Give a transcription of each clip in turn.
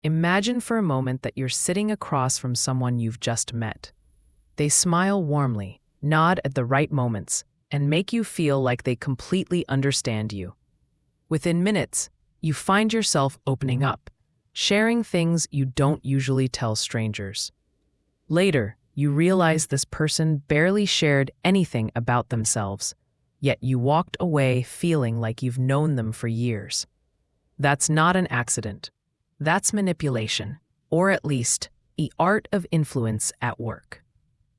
Imagine for a moment that you're sitting across from someone you've just met. They smile warmly, nod at the right moments, and make you feel like they completely understand you. Within minutes, you find yourself opening up, sharing things you don't usually tell strangers. Later, you realize this person barely shared anything about themselves, yet you walked away feeling like you've known them for years. That's not an accident. That's manipulation, or at least, the art of influence at work.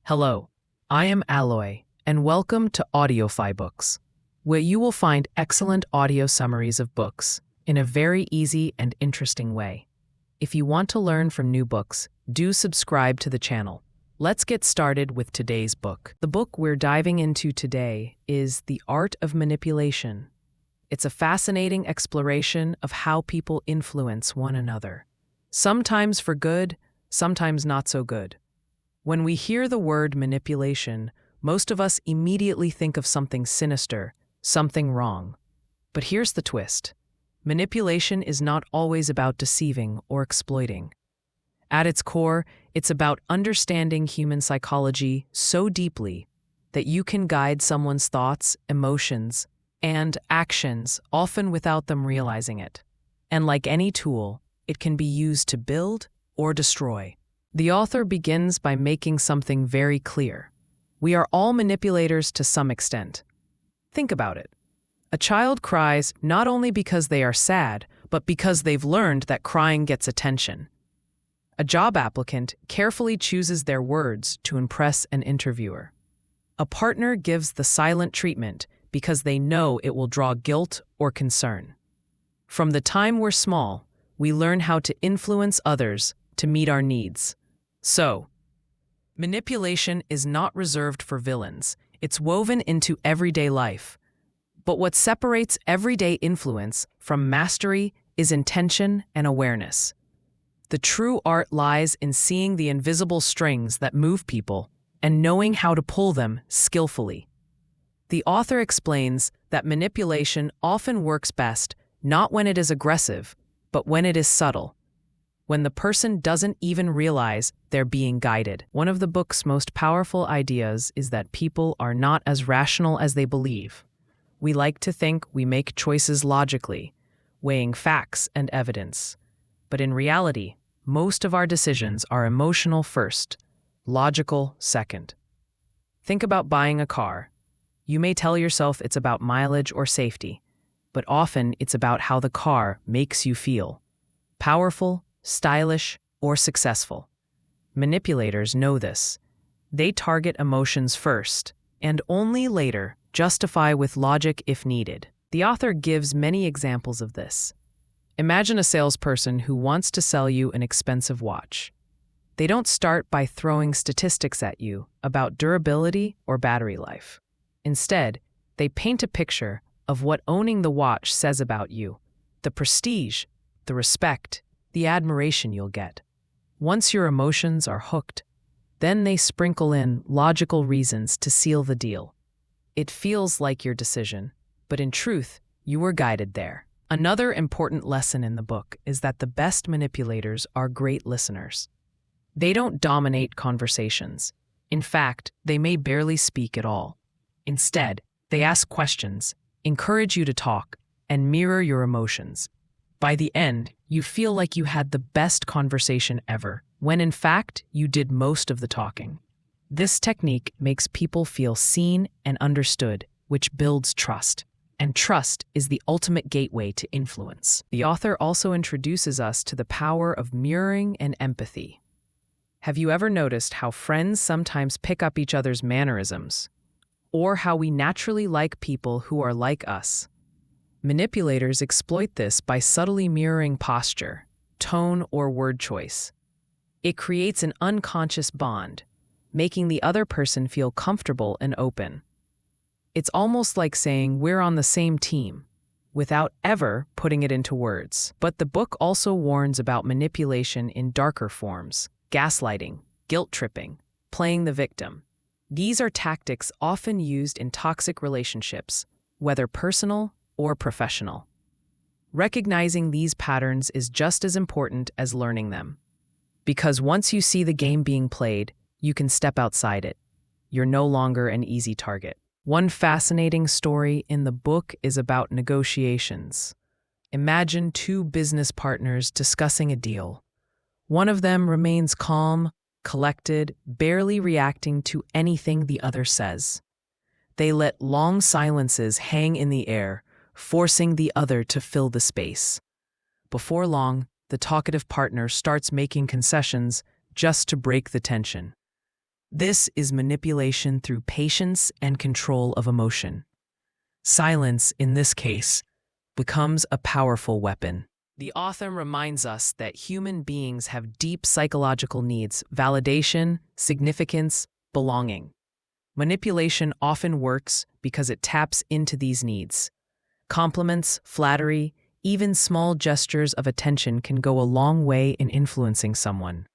Hello, I am Alloy, and welcome to Audiofybooks, where you will find excellent audio summaries of books in a very easy and interesting way. If you want to learn from new books, do subscribe to the channel. Let's get started with today's book. The book we're diving into today is The Art of Manipulation. It's a fascinating exploration of how people influence one another. Sometimes for good, sometimes not so good. When we hear the word manipulation, most of us immediately think of something sinister, something wrong. But here's the twist. Manipulation is not always about deceiving or exploiting. At its core, it's about understanding human psychology so deeply that you can guide someone's thoughts, emotions, and actions, often without them realizing it. And like any tool, it can be used to build or destroy. The author begins by making something very clear. We are all manipulators to some extent. Think about it. A child cries not only because they are sad, but because they've learned that crying gets attention. A job applicant carefully chooses their words to impress an interviewer. A partner gives the silent treatment because they know it will draw guilt or concern. From the time we're small, we learn how to influence others to meet our needs. So, manipulation is not reserved for villains. It's woven into everyday life. But what separates everyday influence from mastery is intention and awareness. The true art lies in seeing the invisible strings that move people and knowing how to pull them skillfully. The author explains that manipulation often works best not when it is aggressive, but when it is subtle, when the person doesn't even realize they're being guided. One of the book's most powerful ideas is that people are not as rational as they believe. We like to think we make choices logically, weighing facts and evidence. But in reality, most of our decisions are emotional first, logical second. Think about buying a car. You may tell yourself it's about mileage or safety, but often it's about how the car makes you feel. Powerful, stylish, or successful. Manipulators know this. They target emotions first, and only later justify with logic if needed. The author gives many examples of this. Imagine a salesperson who wants to sell you an expensive watch. They don't start by throwing statistics at you about durability or battery life. Instead, they paint a picture of what owning the watch says about you, the prestige, the respect, the admiration you'll get. Once your emotions are hooked, then they sprinkle in logical reasons to seal the deal. It feels like your decision, but in truth, you were guided there. Another important lesson in the book is that the best manipulators are great listeners. They don't dominate conversations. In fact, they may barely speak at all. Instead, they ask questions, encourage you to talk, and mirror your emotions. By the end, you feel like you had the best conversation ever, when in fact, you did most of the talking. This technique makes people feel seen and understood, which builds trust. And trust is the ultimate gateway to influence. The author also introduces us to the power of mirroring and empathy. Have you ever noticed how friends sometimes pick up each other's mannerisms? Or how we naturally like people who are like us? Manipulators exploit this by subtly mirroring posture, tone, or word choice. It creates an unconscious bond, making the other person feel comfortable and open. It's almost like saying we're on the same team, without ever putting it into words. But the book also warns about manipulation in darker forms: gaslighting, guilt-tripping, playing the victim. These are tactics often used in toxic relationships, whether personal or professional. Recognizing these patterns is just as important as learning them. Because once you see the game being played, you can step outside it. You're no longer an easy target. One fascinating story in the book is about negotiations. Imagine two business partners discussing a deal. One of them remains calm, collected, barely reacting to anything the other says. They let long silences hang in the air, forcing the other to fill the space. Before long, the talkative partner starts making concessions just to break the tension. This is manipulation through patience and control of emotion. Silence, in this case, becomes a powerful weapon. The author reminds us that human beings have deep psychological needs: validation, significance, belonging. Manipulation often works because it taps into these needs. Compliments, flattery, even small gestures of attention can go a long way in influencing someone.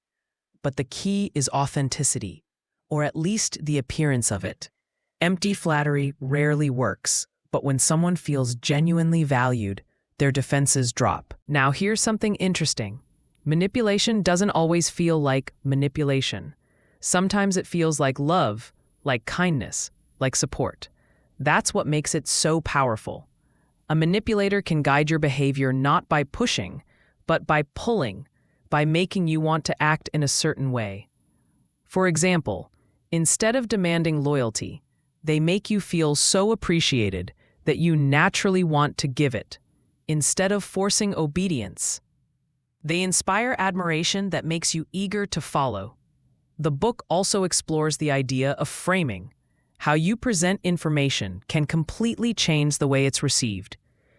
But the key is authenticity, or at least the appearance of it. Empty flattery rarely works, but when someone feels genuinely valued, their defenses drop. Now here's something interesting. Manipulation doesn't always feel like manipulation. Sometimes it feels like love, like kindness, like support. That's what makes it so powerful. A manipulator can guide your behavior not by pushing, but by pulling, by making you want to act in a certain way. For example, instead of demanding loyalty, they make you feel so appreciated that you naturally want to give it. Instead of forcing obedience, they inspire admiration that makes you eager to follow. The book also explores the idea of framing. How you present information can completely change the way it's received.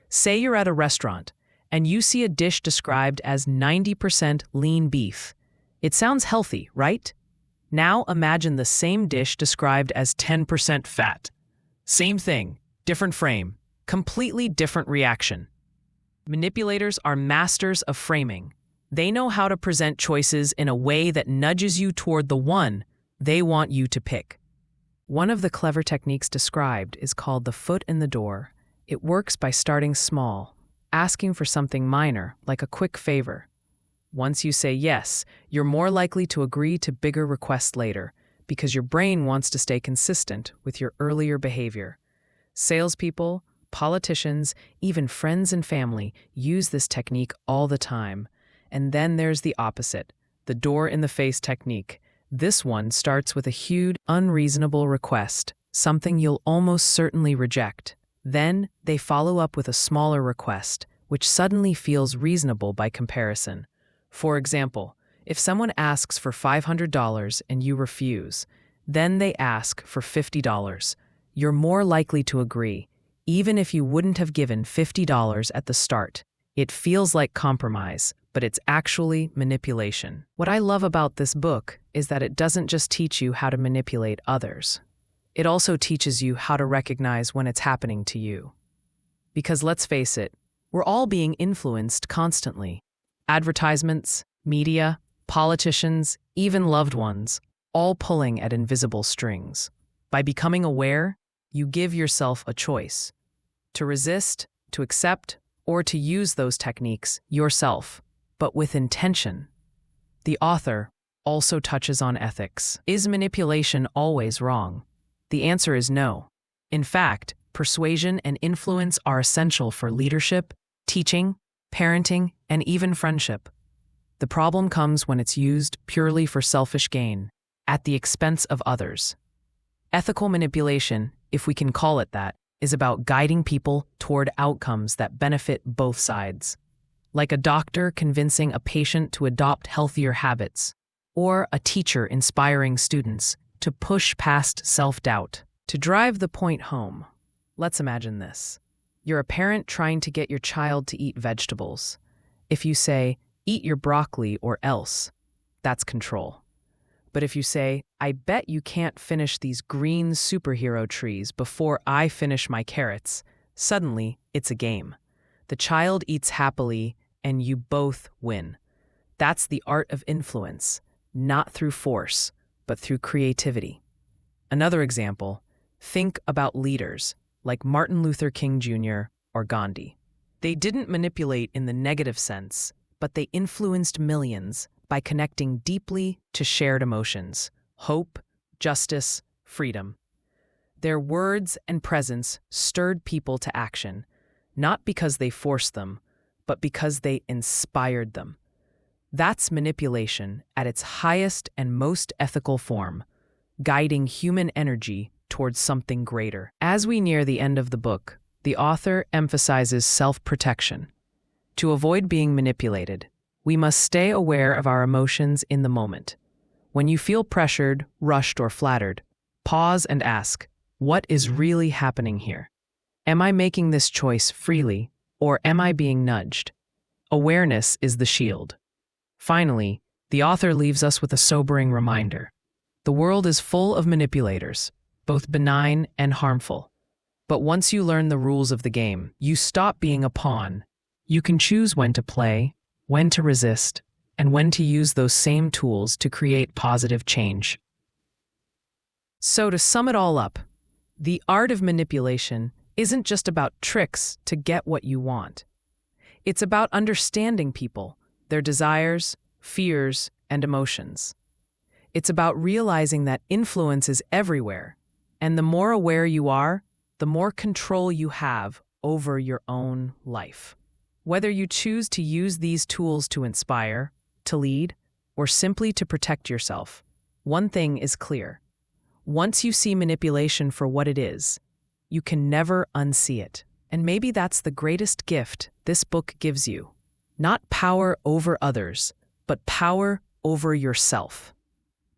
Say you're at a restaurant and you see a dish described as 90% lean beef. It sounds healthy, right? Now imagine the same dish described as 10% fat. Same thing, different frame, completely different reaction. Manipulators are masters of framing. They know how to present choices in a way that nudges you toward the one they want you to pick. One of the clever techniques described is called the foot in the door. It works by starting small, asking for something minor, like a quick favor. Once you say yes, you're more likely to agree to bigger requests later, because your brain wants to stay consistent with your earlier behavior. Salespeople, politicians, even friends and family use this technique all the time. And then there's the opposite, the door-in-the-face technique. This one starts with a huge, unreasonable request, something you'll almost certainly reject. Then they follow up with a smaller request, which suddenly feels reasonable by comparison. For example, if someone asks for $500 and you refuse, then they ask for $50. You're more likely to agree, even if you wouldn't have given $50 at the start. It feels like compromise, but it's actually manipulation. What I love about this book is that it doesn't just teach you how to manipulate others. It also teaches you how to recognize when it's happening to you. Because let's face it, we're all being influenced constantly. Advertisements, media, politicians, even loved ones, all pulling at invisible strings. By becoming aware, you give yourself a choice: to resist, to accept, or to use those techniques yourself, but with intention. The author also touches on ethics. Is manipulation always wrong? The answer is no. In fact, persuasion and influence are essential for leadership, teaching, parenting, and even friendship. The problem comes when it's used purely for selfish gain, at the expense of others. Ethical manipulation, if we can call it that, is about guiding people toward outcomes that benefit both sides. Like a doctor convincing a patient to adopt healthier habits, or a teacher inspiring students to push past self-doubt. To drive the point home, let's imagine this. You're a parent trying to get your child to eat vegetables. If you say, "Eat your broccoli or else," that's control. But if you say, "I bet you can't finish these green superhero trees before I finish my carrots," suddenly it's a game. The child eats happily, and you both win. That's the art of influence, not through force, but through creativity. Another example, think about leaders like Martin Luther King Jr. or Gandhi. They didn't manipulate in the negative sense, but they influenced millions by connecting deeply to shared emotions: hope, justice, freedom. Their words and presence stirred people to action, not because they forced them, but because they inspired them. That's manipulation at its highest and most ethical form, guiding human energy towards something greater. As we near the end of the book, the author emphasizes self-protection. To avoid being manipulated, we must stay aware of our emotions in the moment. When you feel pressured, rushed, or flattered, pause and ask, what is really happening here? Am I making this choice freely, or am I being nudged? Awareness is the shield. Finally, the author leaves us with a sobering reminder. The world is full of manipulators, both benign and harmful. But once you learn the rules of the game, you stop being a pawn. You can choose when to play, when to resist, and when to use those same tools to create positive change. So to sum it all up, the art of manipulation isn't just about tricks to get what you want. It's about understanding people, their desires, fears, and emotions. It's about realizing that influence is everywhere, and the more aware you are, the more control you have over your own life. Whether you choose to use these tools to inspire, to lead, or simply to protect yourself, one thing is clear. Once you see manipulation for what it is, you can never unsee it. And maybe that's the greatest gift this book gives you. Not power over others, but power over yourself.